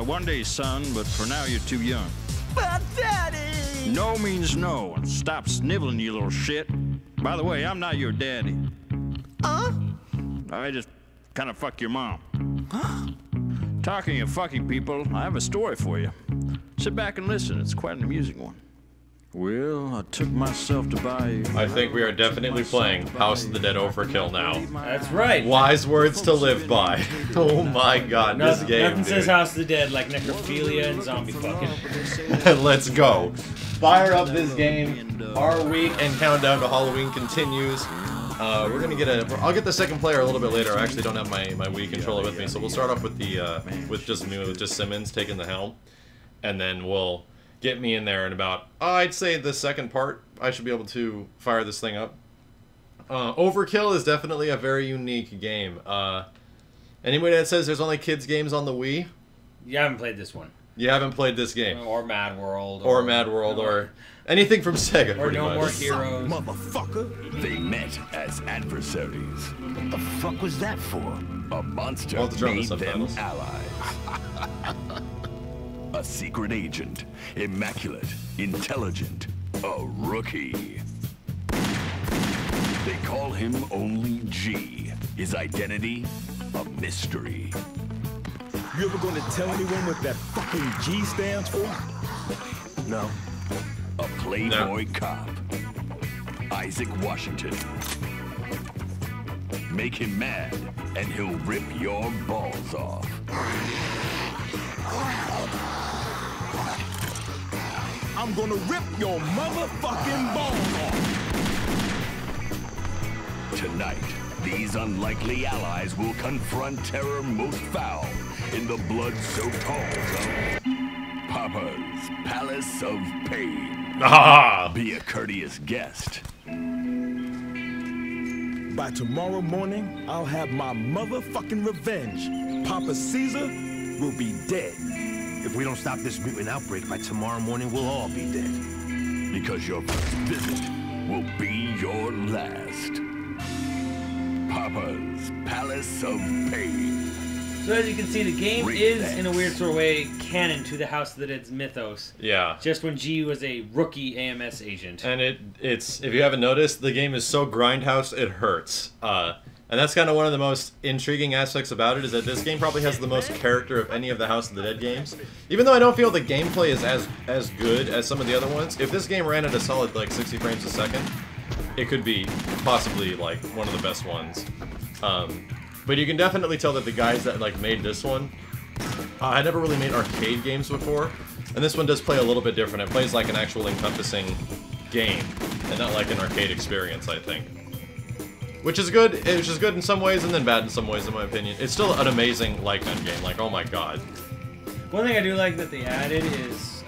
one day, son, but for now you're too young. But Daddy! No means no, and stop sniveling, you little shit. By the way, I'm not your daddy. I just kind of fuck your mom. Talking of fucking people, I have a story for you. Sit back and listen, it's quite an amusing one. Well, I took myself to buy... I think we are definitely playing House of the Dead Overkill now. That's right. Wise words to live by. Oh my god, this game, Nothing says House of the Dead like necrophilia and zombie fucking. Let's go. Fire up this game. Our week and countdown to Halloween continues. We're gonna get I'll get the second player a little bit later. I actually don't have my Wii controller with me, so we'll start off with the with just Simmons taking the helm, and then we'll get me in there in about I'd say the second part. I should be able to fire this thing up. Overkill is definitely a very unique game. Anybody that says there's only kids games on the Wii, You haven't played this one. you haven't played this game. Or Mad World. Or Mad World, or anything from Sega, Or pretty No much. More Heroes. Motherfucker! They met as adversaries. What the fuck was that for? A monster I'll have to turn on the made them subtitles. allies. A secret agent, immaculate, intelligent, a rookie. They call him only G. His identity, a mystery. You ever gonna tell anyone what that fucking G stands for? No. A playboy cop. Isaac Washington. Make him mad, and he'll rip your balls off. I'm gonna rip your motherfucking balls off. Tonight, these unlikely allies will confront terror most foul in the blood-soaked halls of Papa's Palace of Pain. Ah! Be a courteous guest. By tomorrow morning, I'll have my motherfucking revenge. Papa Caesar will be dead. If we don't stop this mutant outbreak by tomorrow morning, we'll all be dead. Because your first visit will be your last. Papa's Palace of Pain. So as you can see, the game is, in a weird sort of way, canon to the House of the Dead's mythos. Yeah. Just when G was a rookie AMS agent. And it's if you haven't noticed, the game is so grindhouse it hurts. And that's kind of one of the most intriguing aspects about it, is that this game probably has the most character of any of the House of the Dead games. Even though I don't feel the gameplay is as good as some of the other ones, if this game ran at a solid like 60 frames a second, it could be possibly like one of the best ones. But you can definitely tell that the guys that like made this one, I never really made arcade games before, and this one does play a little bit different. It plays like an actual encompassing game, and not like an arcade experience, I think. Which is good. Which is good in some ways, and then bad in some ways, in my opinion. It's still an amazing light gun game. Like, oh my god. One thing I do like that they added is,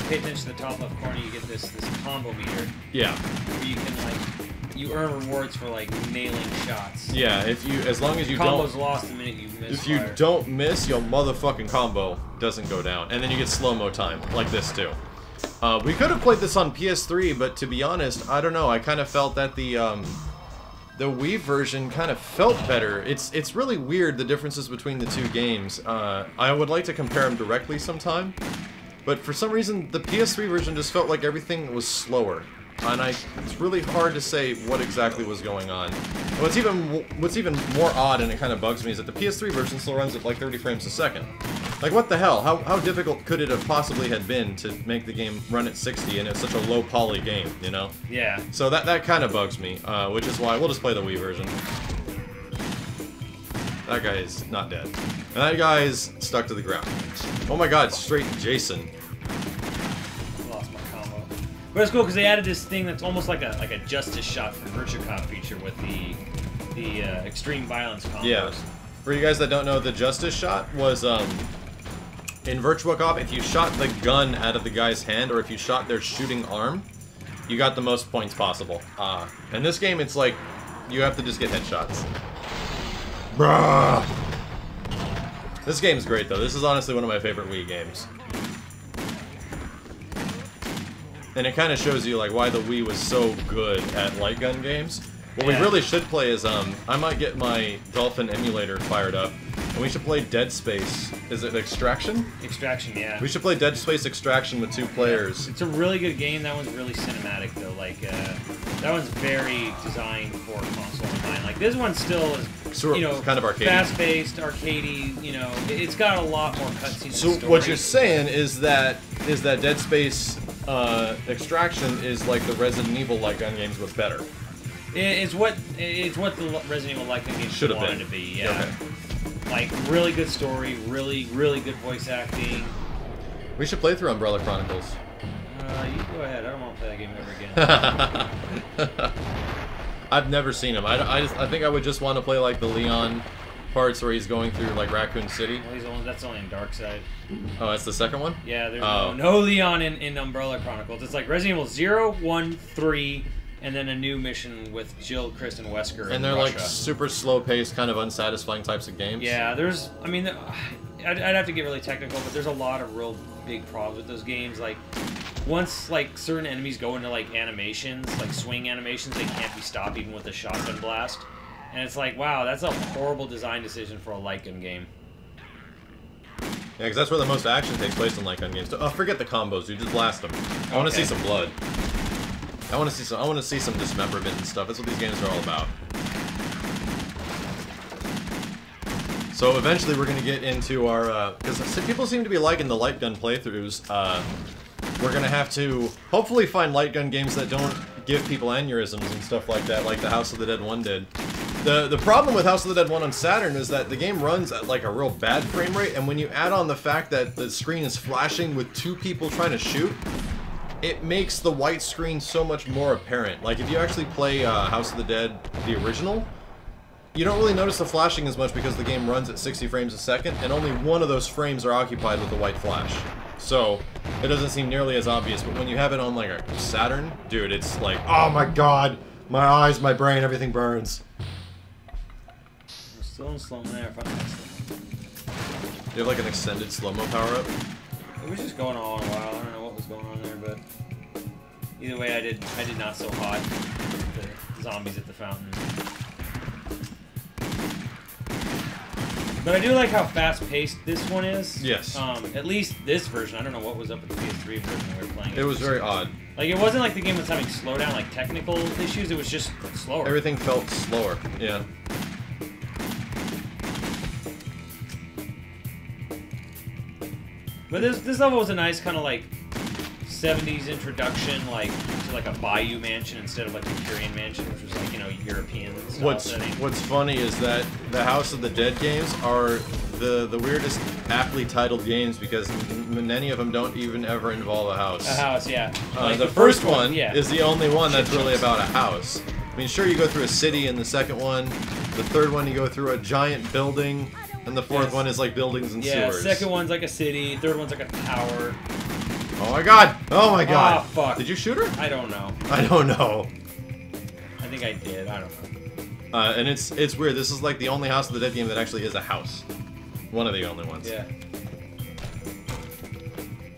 pay attention to the top left corner, you get this combo meter. Yeah. Where you can, like, you earn rewards for, like, nailing shots. Yeah, as long as you Combo's don't... lost the minute you miss If you fire. don't miss, your motherfucking combo doesn't go down. And then you get slow-mo time, like this too. We could have played this on PS3, but to be honest, I don't know. I kind of felt that the Wii version kind of felt better. It's really weird, the differences between the two games. I would like to compare them directly sometime, but for some reason, the PS3 version just felt like everything was slower. And it's really hard to say what exactly was going on. And what's even more odd, and it kind of bugs me, is that the PS3 version still runs at like 30 frames a second. Like, what the hell? How difficult could it have possibly had been to make the game run at 60 and it's such a low poly game, you know? Yeah. So that kind of bugs me, which is why we'll just play the Wii version. That guy is not dead. And that guy is stuck to the ground. Oh my god, straight Jason. Lost my combo. But it's cool because they added this thing that's almost like a justice shot from Virtua Cop feature with the extreme violence combos. Yeah. For you guys that don't know, the justice shot was in Virtua Cop, if you shot the gun out of the guy's hand, or if you shot their shooting arm, you got the most points possible. In this game, it's like, you have to just get headshots. Bruh! This game's great, though. This is honestly one of my favorite Wii games. And it kind of shows you, like, why the Wii was so good at light gun games. What we really should play is, I might get my Dolphin emulator fired up, and we should play Dead Space. Is it Extraction? Extraction, yeah. We should play Dead Space Extraction with 2 players. It's a really good game. That one's really cinematic, though. Like, that one's very designed for console design. Like, this one still is, you know, kind of arcadey. Fast-paced, arcadey, you know. It's got a lot more cutscenes. So what you're saying is that Dead Space Extraction is like the Resident Evil light gun games, but better. It's what the Resident Evil light gun games Should have wanted been. to be. Yeah. Okay. Like, really good story, really good voice acting. We should play through Umbrella Chronicles. You go ahead. I don't want to play that game ever again. I've never seen him. I think I would just want to play like the Leon parts where he's going through like Raccoon City. Well, that's only in Dark Side. Oh, that's the second one? Yeah, there's no Leon in Umbrella Chronicles. It's like Resident Evil 0, 1, 3, and then a new mission with Jill, Chris, and Wesker. And they're like super slow-paced, kind of unsatisfying types of games. Yeah, there's. I mean, I'd have to get really technical, but there's a lot of real big problems with those games. Like, once like certain enemies go into like animations, like swing animations, they can't be stopped even with a shotgun blast. And it's like, wow, that's a horrible design decision for a light gun game. Yeah, because that's where the most action takes place in light gun games. Oh, forget the combos, dude. Just blast them. I want to see some blood. I want to see some dismemberment and stuff. That's what these games are all about. So eventually we're gonna get into our because people seem to be liking the light gun playthroughs. We're gonna have to hopefully find light gun games that don't give people aneurysms and stuff like that, like the House of the Dead 1 did. The problem with House of the Dead 1 on Saturn is that the game runs at like a real bad frame rate, and when you add on the fact that the screen is flashing with 2 people trying to shoot, it makes the white screen so much more apparent. Like if you actually play House of the Dead, the original, you don't really notice the flashing as much because the game runs at 60 frames a second, and only one of those frames are occupied with the white flash. So, it doesn't seem nearly as obvious, but when you have it on like a Saturn, dude, it's like, oh my god, my eyes, my brain, everything burns. We're still in slow-mo there. You have like an extended slow-mo power-up? It was just going on a while. I don't know what was going on there, but either way, I did not so hot. The zombies at the fountain. But I do like how fast-paced this one is. Yes. At least this version. I don't know what was up with the PS3 version we were playing. It was very odd. Like, it wasn't like the game was having slowdown, like technical issues. It was just slower. Everything felt slower. Yeah. But this level was a nice kind of like 70s introduction, like to like a Bayou mansion instead of like a Curian mansion, which was like, you know, European style setting. What's funny is that the House of the Dead games are the weirdest aptly titled games because many of them don't even ever involve a house. A house, yeah. Like the first one is the only one that's really about a house. I mean, sure, you go through a city in the second one. The third one, you go through a giant building. And the fourth one is like buildings and sewers. Yeah, second one's like a city. Third one's like a tower. Oh my god! Oh my god! Oh, fuck. Did you shoot her? I don't know. I don't know. I think I did. I don't know. And it's weird. This is like the only House of the Dead game that actually is a house. One of the only ones. Yeah.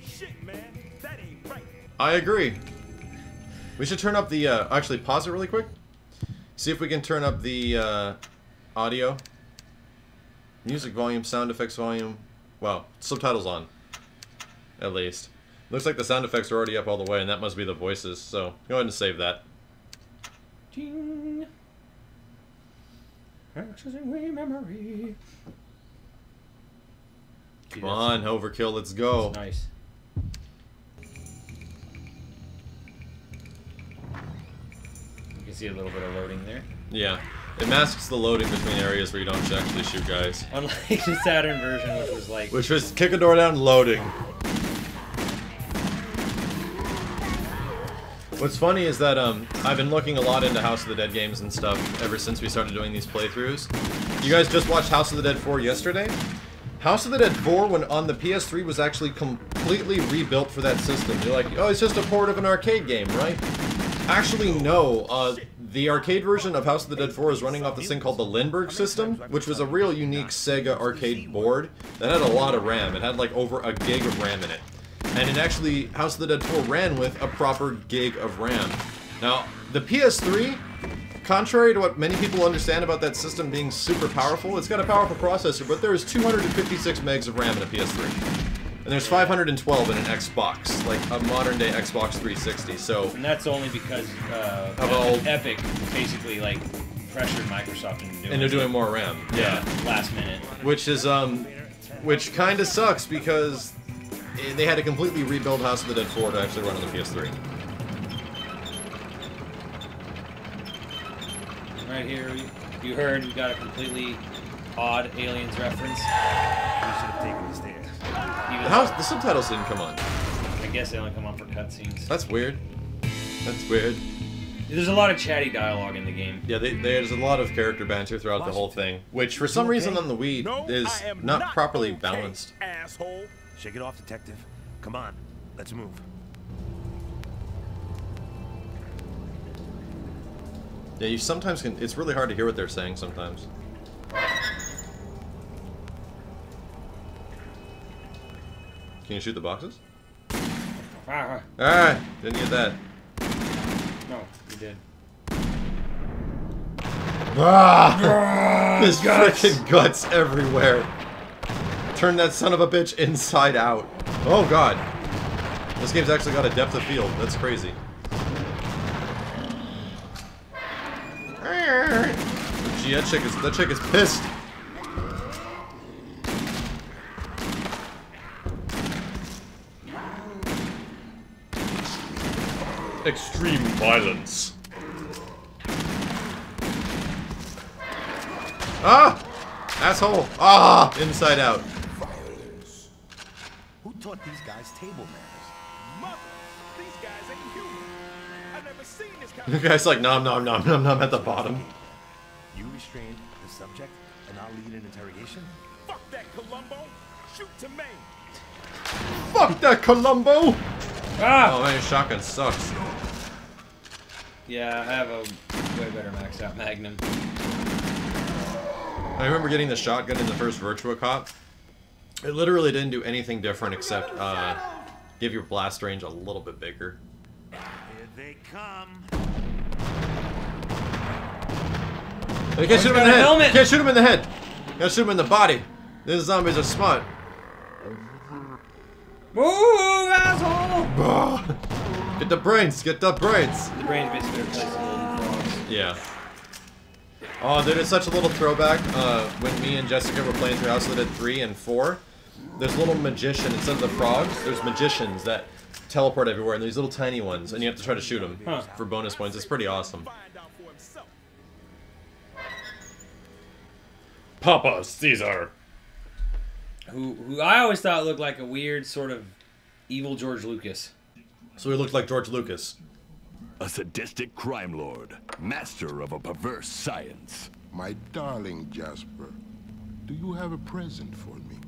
Shit, man, that ain't right. I agree. We should turn up the, actually pause it really quick. See if we can turn up the, audio. Music volume, sound effects volume. Well, subtitles on. At least. Looks like the sound effects are already up all the way, and that must be the voices, so go ahead and save that. Ding. Accessing memory. Come on, Overkill, let's go. That's nice. You can see a little bit of loading there. Yeah. It masks the loading between areas where you don't actually shoot guys. Unlike the Saturn version, which was like... Which was kick a door down, loading. What's funny is that I've been looking a lot into House of the Dead games and stuff ever since we started doing these playthroughs. You guys just watched House of the Dead 4 yesterday? House of the Dead 4, when on the PS3, was actually completely rebuilt for that system. You're like, oh, it's just a port of an arcade game, right? Actually, no. The arcade version of House of the Dead 4 is running off this thing called the Lindbergh system, which was a real unique Sega arcade board that had a lot of RAM. It had like over a gig of RAM in it. And it actually, House of the Dead 4 ran with a proper gig of RAM. Now, the PS3 contrary to what many people understand about that system being super powerful, it's got a powerful processor, but there is 256 megs of RAM in a PS3. And there's 512 in an Xbox, like a modern-day Xbox 360, so... And that's only because Epic basically, like, pressured Microsoft into doing... And they're doing more RAM. Yeah, last minute. Which is, which kinda sucks, because they had to completely rebuild House of the Dead 4 to actually run on the PS3. Right here, you heard we got a completely odd Aliens reference. We should have taken the stairs. The subtitles didn't come on. I guess they only come on for cutscenes. That's weird. That's weird. There's a lot of chatty dialogue in the game. Yeah, there's a lot of character banter throughout the whole thing, which for some reason on the Wii is not properly balanced. Asshole. Shake it off, detective. Come on, let's move. Yeah, you sometimes can... It's really hard to hear what they're saying sometimes. Can you shoot the boxes? Ah, didn't get that. No, you did. There's freaking guts everywhere. Turn that son of a bitch inside out. Oh god. This game's actually got a depth of field. That's crazy. Gee, that chick is pissed. Extreme violence. Ah! Asshole! Ah! Inside out. Who taught these guys table manners? Mother, these guys ain't human. I've never seen this kind The guy's like nom nom nom nom nom at the bottom. You restrained the subject, and I'll lead an interrogation? Fuck that, Columbo. Shoot to me. Fuck that Columbo! Ah! Oh man, your shotgun sucks. Yeah, I have a way better maxed out Magnum. I remember getting the shotgun in the first Virtua Cop. It literally didn't do anything different except give your blast range a little bit bigger. Here they come. But you can't shoot him in the head! You can't shoot him in the head! You gotta shoot him in the body! These zombies are smart. Move, asshole! Get the brains! Get the brains! The brains basically replace the little frogs. Yeah. Oh, dude, it's such a little throwback. When me and Jessica were playing through House of the Dead 3 and 4, there's a little magician. Instead of the frogs, there's magicians that teleport everywhere, and these little tiny ones, and you have to try to shoot them for bonus points. It's pretty awesome. Papa Caesar. Who I always thought looked like a weird sort of evil George Lucas. So he looked like George Lucas. A sadistic crime lord, master of a perverse science. My darling Jasper, do you have a present for me?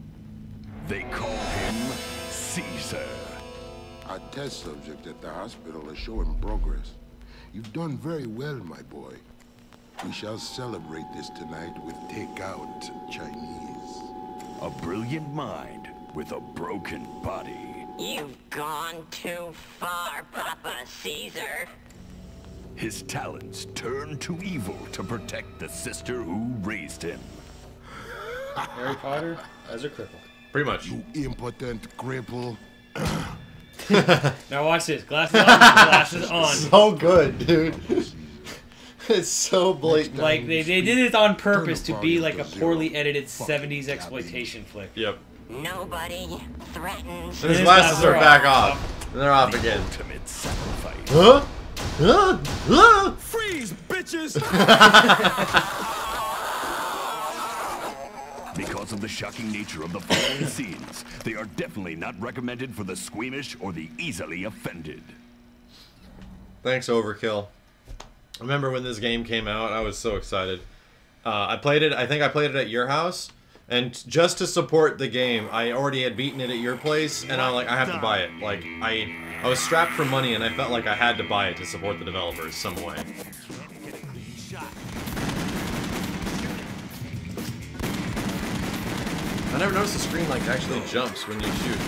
They call him Caesar. Our test subject at the hospital is showing progress. You've done very well, my boy. We shall celebrate this tonight with takeout Chinese. A brilliant mind with a broken body. You've gone too far, Papa Caesar. His talents turn to evil to protect the sister who raised him. Harry Potter as a cripple. Pretty much. You impotent cripple. Now watch this. Glasses on. Glasses on. So good, dude. It's so blatant. Like they did it on purpose to be like a poorly edited 70s exploitation flick. Yep. Nobody threatens. And his glasses are back off. And they're off again. Ultimate sacrifice. Huh? Freeze, bitches! Because of the shocking nature of the following scenes, they are definitely not recommended for the squeamish or the easily offended. Thanks, Overkill. I remember when this game came out, I was so excited. I played it, I think I played it at your house, and just to support the game, I already had beaten it at your place, and I'm like, I have to buy it. Like, I was strapped for money, and I felt like I had to buy it to support the developers some way. I never noticed the screen, like, actually jumps when you shoot.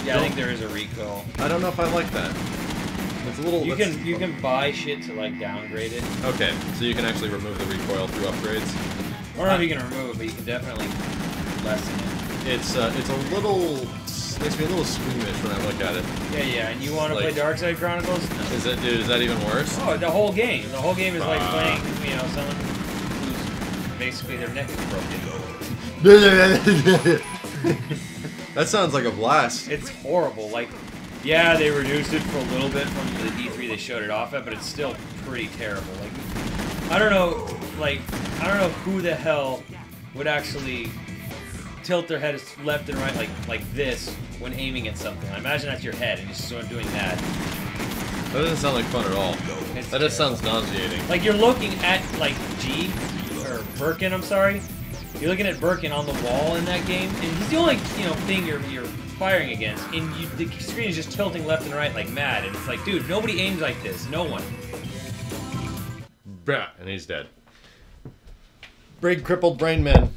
Yeah, I think there is a recoil. I don't know if I like that. It's a little. You can buy shit to like downgrade it. Okay, so you can actually remove the recoil through upgrades. I don't know if you can remove it, but you can definitely lessen it. It's a little. Makes me a little squeamish when I look at it. Yeah, and you want to Like- play Dark Side Chronicles? No. Is it, dude? Is that even worse? Oh, the whole game. The whole game is like playing, you know, someone who's basically their neck is broken. That sounds like a blast. It's horrible. Like, yeah, they reduced it for a little bit from the E3 they showed it off at, but it's still pretty terrible. Like, I don't know who the hell would actually tilt their head left and right like this when aiming at something. I imagine that's your head and you're just sort of doing that. That doesn't sound like fun at all. It's That just sounds nauseating. like you're looking at like G or Birkin, I'm sorry. You're looking at Birkin on the wall in that game, and he's the only thing you're firing against, and the screen is just tilting left and right like mad, and it's like, dude, nobody aims like this. No one. Bruh, and he's dead. Big crippled brain man.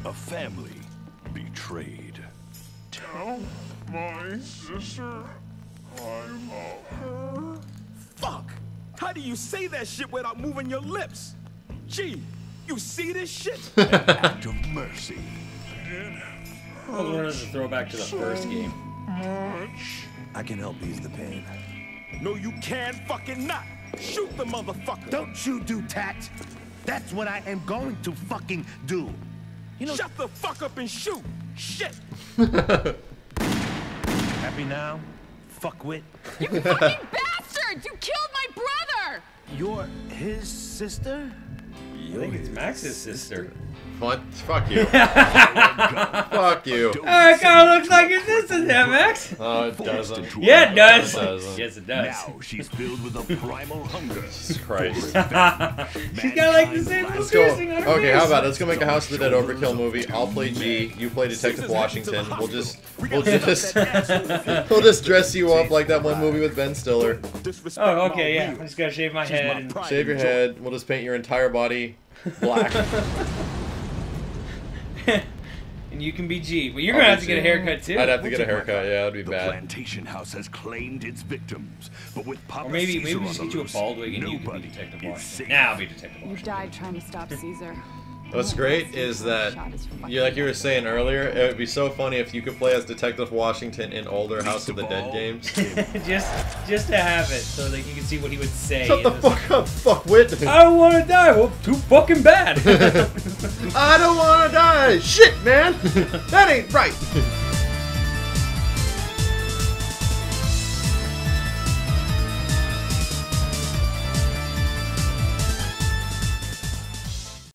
A family betrayed. Tell my sister I love her. Fuck! How do you say that shit without moving your lips? Gee, you see this shit? An act of mercy. I was wondering if it's a throwback to the first game. Much. I can help ease the pain. No, you can fucking not. Shoot the motherfucker. Don't you do tact. That's what I am going to fucking do. You know, Shut the fuck up and shoot. Shit. happy now? Fuckwit. You fucking bastard! You killed my brother! You're his sister? I think it's Max's sister. What? Fuck you. Fuck you. It kind of looks like your sister there, Max. Oh, it doesn't. Yeah, it does. It doesn't. Yes, it does. Now she's filled with a primal hunger. Jesus Christ. She's got like the same little Let's go. piercing on her Okay, face. how about it? Let's go make a House of the Dead Overkill movie. I'll play G. You play Detective Washington. We'll just dress you up like that one movie with Ben Stiller. Oh, okay, yeah. I just gotta shave my head. And... Shave your head. We'll just paint your entire body black. And you can be G, but you're gonna have to get a haircut too. I'd have to get a haircut. Yeah, that'd be The bad. plantation house has claimed its victims, but with Papa Or maybe Caesar we on just the get you a loose, bald wig and you can be nobody Detective is Washington. safe. Now I'll be Detective You Washington. died trying to stop Caesar. What's great is that, like you were saying earlier, it would be so funny if you could play as Detective Washington in older House of the Dead games. just to have it, so that you can see what he would say. Shut the fuck up, fuckwit! I don't want to die. Well, too fucking bad. I don't wanna die! Shit, man! That ain't right!